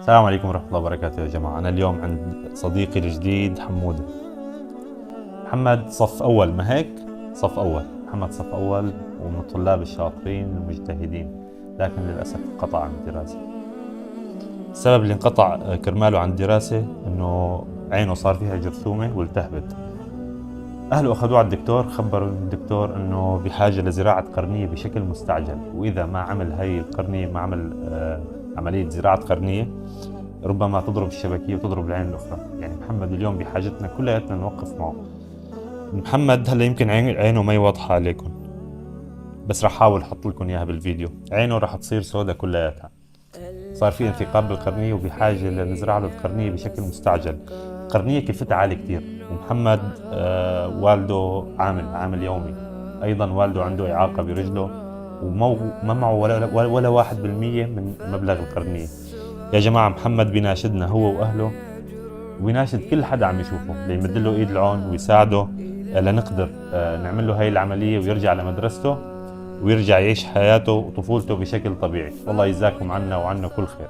السلام عليكم ورحمة الله وبركاته يا جماعة. أنا اليوم عند صديقي الجديد حمودة. محمد صف أول، ما هيك؟ صف أول، محمد صف أول ومن الطلاب الشاطرين المجتهدين، لكن للأسف انقطع عن الدراسة. السبب اللي انقطع كرماله عن الدراسة إنه عينه صار فيها جرثومة والتهبت. أهله أخذوه على الدكتور، خبروا الدكتور إنه بحاجة لزراعة قرنية بشكل مستعجل، وإذا ما عمل هاي القرنية، ما عمل عملية زراعة قرنية، ربما تضرب الشبكية وتضرب العين الأخرى. يعني محمد اليوم بحاجتنا كلياتنا نوقف معه. محمد هلا يمكن عينه ما واضحة عليكم، بس راح أحاول أحط لكم إياها بالفيديو. عينه راح تصير سودة كلياتها، صار في انثقاب بالقرنية وبحاجة لنزرع له القرنية بشكل مستعجل. القرنية كلفتها عالي كتير، ومحمد والده عامل يومي، أيضا والده عنده إعاقة برجله، وما معه ولا 1% من مبلغ القرنية. يا جماعة محمد بيناشدنا هو وأهله، ويناشد كل حدا عم يشوفه ليمد له ايد العون ويساعده لنقدر نعمل له هاي العملية ويرجع لمدرسته ويرجع يعيش حياته وطفولته بشكل طبيعي. والله يجزاكم عنا وعنا كل خير.